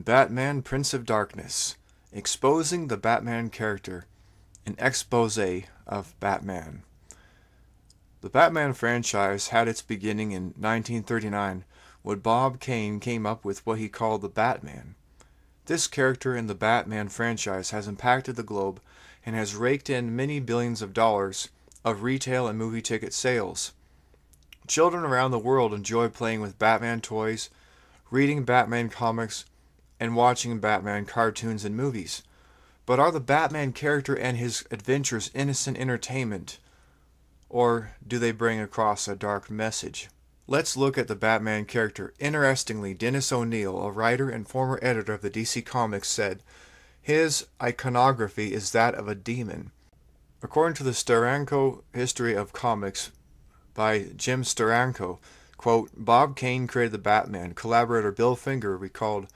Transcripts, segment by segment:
Batman Prince of Darkness, exposing the Batman character, an exposé of Batman. The Batman franchise had its beginning in 1939 when Bob Kane came up with what he called the Batman. This character in the Batman franchise has impacted the globe and has raked in many billions of dollars of retail and movie ticket sales. Children around the world enjoy playing with Batman toys, reading Batman comics, and watching Batman cartoons and movies. But are the Batman character and his adventures innocent entertainment, or do they bring across a dark message? Let's look at the Batman character. Interestingly, Dennis O'Neil, a writer and former editor of the DC Comics, said, "His iconography is that of a demon." According to the Steranko History of Comics by Jim Steranko, quote, Bob Kane created the Batman. Collaborator Bill Finger recalled,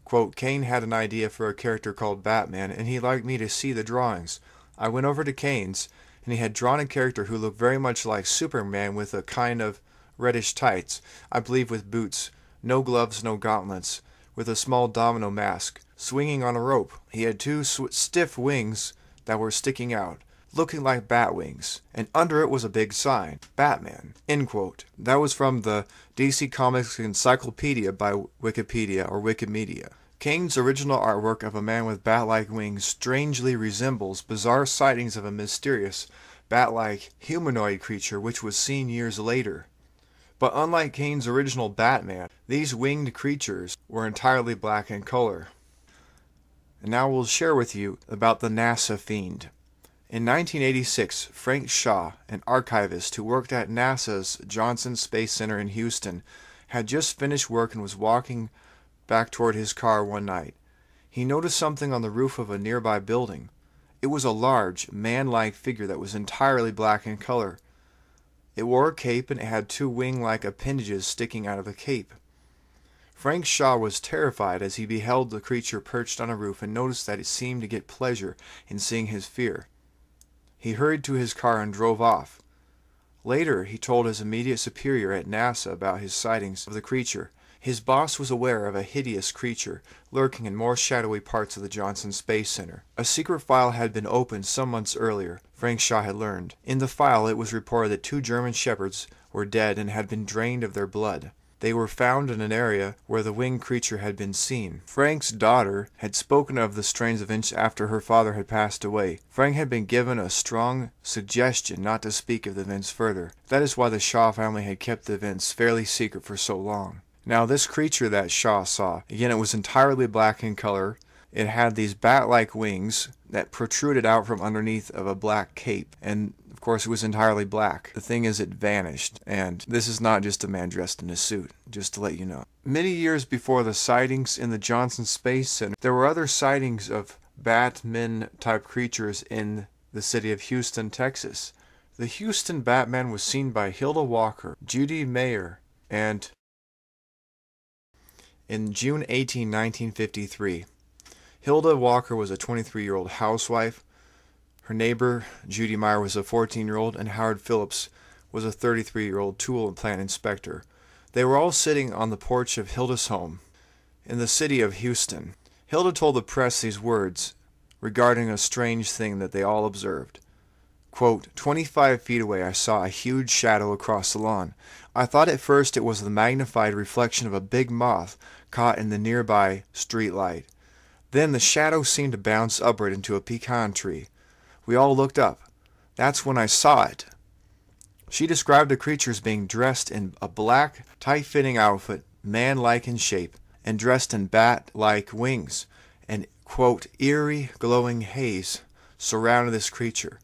quote, Kane had an idea for a character called Batman, and he liked me to see the drawings. I went over to Kane's, and he had drawn a character who looked very much like Superman with a kind of reddish tights, I believe with boots, no gloves, no gauntlets, with a small domino mask, swinging on a rope. He had two stiff wings that were sticking out, looking like bat wings, and under it was a big sign, Batman, end quote. That was from the DC Comics Encyclopedia by Wikipedia or Wikimedia. Kane's original artwork of a man with bat-like wings strangely resembles bizarre sightings of a mysterious, bat-like humanoid creature which was seen years later. But unlike Kane's original Batman, these winged creatures were entirely black in color. And now we'll share with you about the NASA Fiend. In 1986, Frank Shaw, an archivist who worked at NASA's Johnson Space Center in Houston, had just finished work and was walking back toward his car one night. He noticed something on the roof of a nearby building. It was a large, man-like figure that was entirely black in color. It wore a cape and it had two wing-like appendages sticking out of the cape. Frank Shaw was terrified as he beheld the creature perched on a roof and noticed that it seemed to get pleasure in seeing his fear. He hurried to his car and drove off. Later, he told his immediate superior at NASA about his sightings of the creature. His boss was aware of a hideous creature lurking in more shadowy parts of the Johnson Space Center. A secret file had been opened some months earlier, Frank Shaw had learned. In the file, it was reported that two German shepherds were dead and had been drained of their blood. They were found in an area where the winged creature had been seen. Frank's daughter had spoken of the strange events after her father had passed away. Frank had been given a strong suggestion not to speak of the events further. That is why the Shaw family had kept the events fairly secret for so long. Now this creature that Shaw saw, again it was entirely black in color. It had these bat-like wings that protruded out from underneath of a black cape, and of course it was entirely black. The thing is, it vanished, and this is not just a man dressed in a suit, just to let you know. Many years before the sightings in the Johnson Space Center, there were other sightings of Batman-type creatures in the city of Houston, Texas. The Houston Batman was seen by Hilda Walker, Judy Mayer, and in June 18, 1953. Hilda Walker was a 23-year-old housewife. Her neighbor, Judy Meyer, was a 14-year-old, and Howard Phillips was a 33-year-old tool and plant inspector. They were all sitting on the porch of Hilda's home in the city of Houston. Hilda told the press these words regarding a strange thing that they all observed. Quote, 25 feet away I saw a huge shadow across the lawn. I thought at first it was the magnified reflection of a big moth caught in the nearby street light. Then the shadow seemed to bounce upward into a pecan tree. We all looked up. That's when I saw it. She described the creature as being dressed in a black, tight-fitting outfit, man-like in shape, and dressed in bat-like wings. An, quote, eerie, glowing haze surrounded this creature.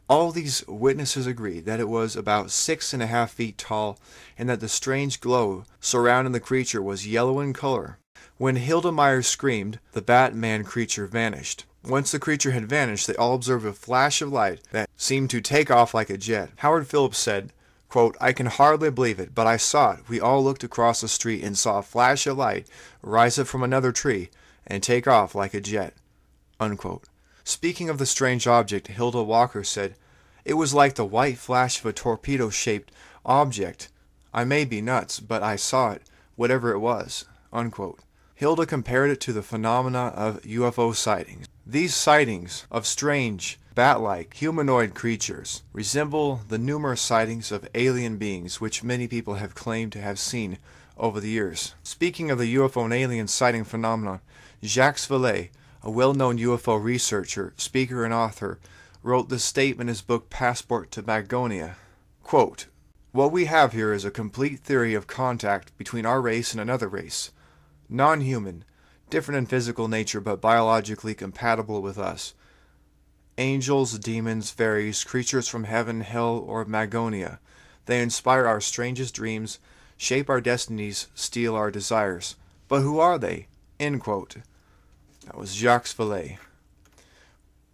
All these witnesses agreed that it was about 6.5 feet tall and that the strange glow surrounding the creature was yellow in color. When Hilda Meyer screamed, the Batman creature vanished. Once the creature had vanished, they all observed a flash of light that seemed to take off like a jet. Howard Phillips said, quote, I can hardly believe it, but I saw it. We all looked across the street and saw a flash of light rise up from another tree and take off like a jet, unquote. Speaking of the strange object, Hilda Walker said, it was like the white flash of a torpedo-shaped object. I may be nuts, but I saw it, whatever it was, unquote. Hilda compared it to the phenomena of UFO sightings. These sightings of strange, bat-like, humanoid creatures resemble the numerous sightings of alien beings which many people have claimed to have seen over the years. Speaking of the UFO and alien sighting phenomenon, Jacques Vallée, a well-known UFO researcher, speaker, and author, wrote this statement in his book Passport to Magonia. Quote, "What we have here is a complete theory of contact between our race and another race. Non-human, different in physical nature but biologically compatible with us. Angels, demons, fairies, creatures from heaven, hell, or Magonia. They inspire our strangest dreams, shape our destinies, steal our desires. But who are they?" End quote. That was Jacques Vallée.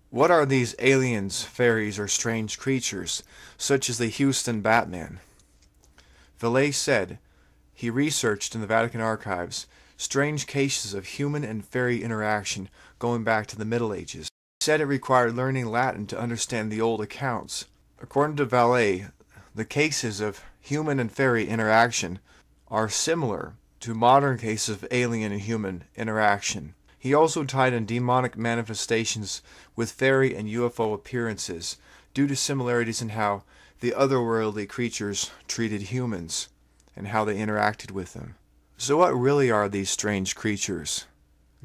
What are these aliens, fairies, or strange creatures, such as the Houston Batman? Vallée said he researched in the Vatican archives strange cases of human and fairy interaction going back to the Middle Ages. He said it required learning Latin to understand the old accounts. According to Vallée, the cases of human and fairy interaction are similar to modern cases of alien and human interaction. He also tied in demonic manifestations with fairy and UFO appearances due to similarities in how the otherworldly creatures treated humans and how they interacted with them. So what really are these strange creatures?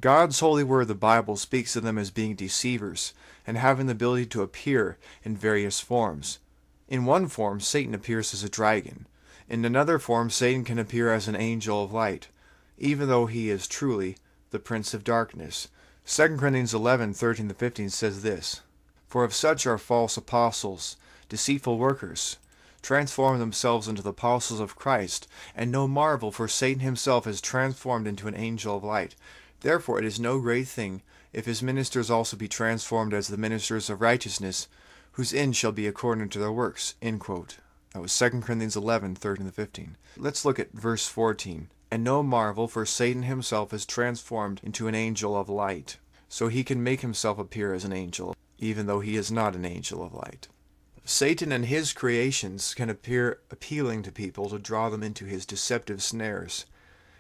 God's holy word, the Bible, speaks of them as being deceivers and having the ability to appear in various forms. In one form, Satan appears as a dragon. In another form, Satan can appear as an angel of light, even though he is truly the prince of darkness. 2 Corinthians 11:13-15 says this, "For if such are false apostles, deceitful workers, transform themselves into the apostles of Christ, and no marvel, for Satan himself is transformed into an angel of light. Therefore it is no great thing if his ministers also be transformed as the ministers of righteousness, whose end shall be according to their works." End quote. That was 2 Corinthians 11:13-15. Let's look at verse 14. "And no marvel, for Satan himself is transformed into an angel of light." So he can make himself appear as an angel, even though he is not an angel of light. Satan and his creations can appear appealing to people to draw them into his deceptive snares.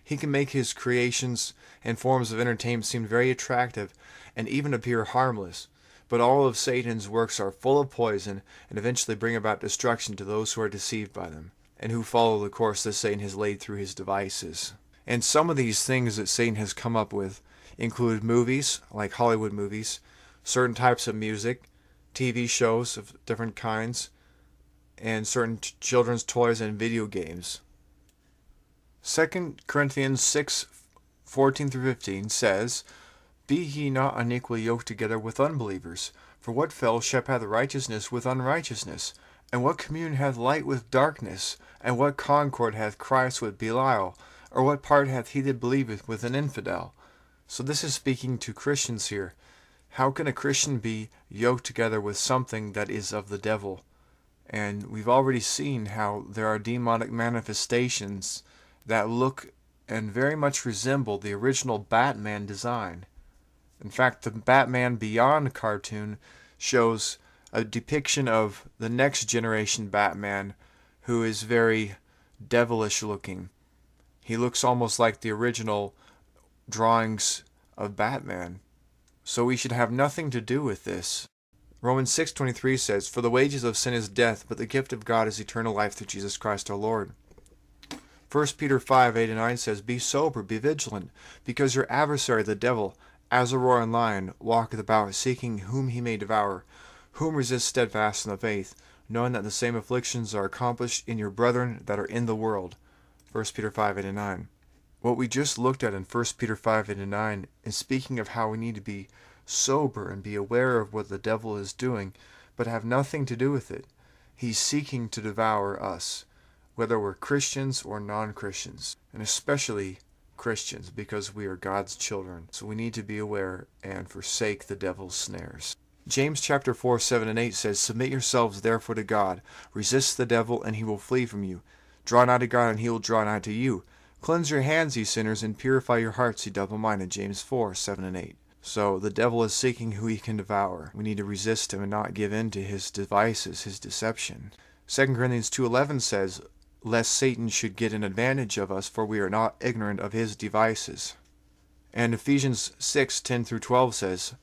He can make his creations and forms of entertainment seem very attractive and even appear harmless, but all of Satan's works are full of poison and eventually bring about destruction to those who are deceived by them and who follow the course that Satan has laid through his devices. And some of these things that Satan has come up with include movies, like Hollywood movies, certain types of music, TV shows of different kinds, and certain children's toys and video games. 2 Corinthians 6:14-15 says, "Be ye not unequally yoked together with unbelievers. For what fellowship hath righteousness with unrighteousness? And what communion hath light with darkness? And what concord hath Christ with Belial? Or what part hath he that believeth with an infidel?" So this is speaking to Christians here. How can a Christian be yoked together with something that is of the devil? And we've already seen how there are demonic manifestations that look and very much resemble the original Batman design. In fact, the Batman Beyond cartoon shows a depiction of the next generation Batman who is very devilish looking. He looks almost like the original drawings of Batman. So we should have nothing to do with this. Romans 6:23 says, "For the wages of sin is death, but the gift of God is eternal life through Jesus Christ our Lord." 1 Peter 5:8-9 says, "Be sober, be vigilant, because your adversary the devil, as a roaring lion, walketh about, seeking whom he may devour. Whom resist steadfast in the faith, knowing that the same afflictions are accomplished in your brethren that are in the world." 1 Peter 5:8-9. What we just looked at in 1 Peter 5:8-9 is speaking of how we need to be sober and be aware of what the devil is doing, but have nothing to do with it. He's seeking to devour us, whether we're Christians or non-Christians, and especially Christians, because we are God's children. So we need to be aware and forsake the devil's snares. James chapter 4:7-8 says, "Submit yourselves therefore to God. Resist the devil, and he will flee from you. Draw nigh to God, and he will draw nigh to you. Cleanse your hands, ye sinners, and purify your hearts, ye double-minded." James 4:7-8. So the devil is seeking who he can devour. We need to resist him and not give in to his devices, his deception. 2 Corinthians 2:11 says, "Lest Satan should get an advantage of us, for we are not ignorant of his devices." And Ephesians 6:10-12 says,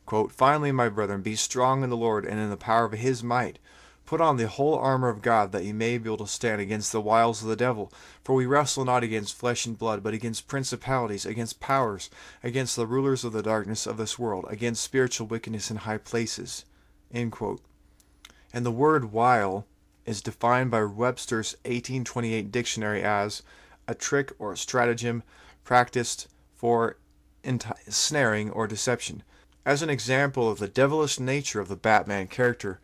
quote, "Finally, my brethren, be strong in the Lord and in the power of his might. Put on the whole armor of God, that ye may be able to stand against the wiles of the devil. For we wrestle not against flesh and blood, but against principalities, against powers, against the rulers of the darkness of this world, against spiritual wickedness in high places." End quote. And the word wile is defined by Webster's 1828 dictionary as a trick or a stratagem practiced for ensnaring or deception. As an example of the devilish nature of the Batman character,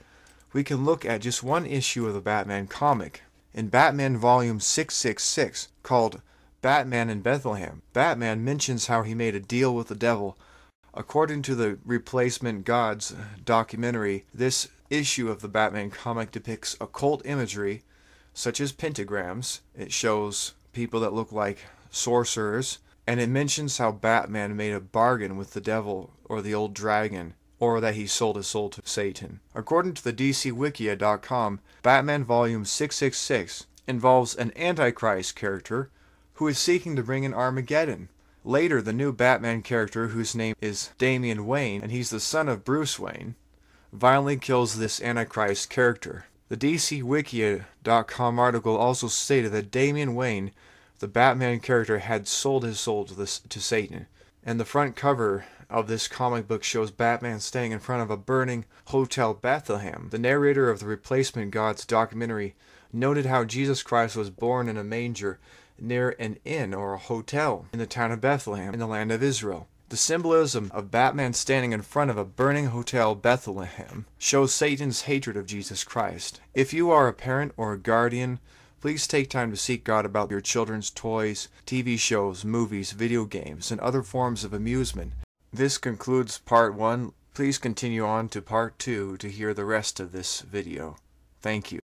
we can look at just one issue of the Batman comic. In Batman Volume 666, called Batman in Bethlehem, Batman mentions how he made a deal with the devil. According to the Replacement Gods documentary, this issue of the Batman comic depicts occult imagery, such as pentagrams. It shows people that look like sorcerers, and it mentions how Batman made a bargain with the devil or the old dragon, or that he sold his soul to Satan. According to the DCWikia.com, Batman Volume 666 involves an Antichrist character who is seeking to bring in Armageddon. Later, the new Batman character, whose name is Damian Wayne, and he's the son of Bruce Wayne, violently kills this Antichrist character. The DCWikia.com article also stated that Damian Wayne, the Batman character, had sold his soul to Satan. And the front cover of this comic book shows Batman standing in front of a burning Hotel Bethlehem. The narrator of the Replacement Gods documentary noted how Jesus Christ was born in a manger near an inn or a hotel in the town of Bethlehem in the land of Israel. The symbolism of Batman standing in front of a burning Hotel Bethlehem shows Satan's hatred of Jesus Christ. If you are a parent or a guardian, please take time to seek God about your children's toys, TV shows, movies, video games, and other forms of amusement. This concludes part 1. Please continue on to part 2 to hear the rest of this video. Thank you.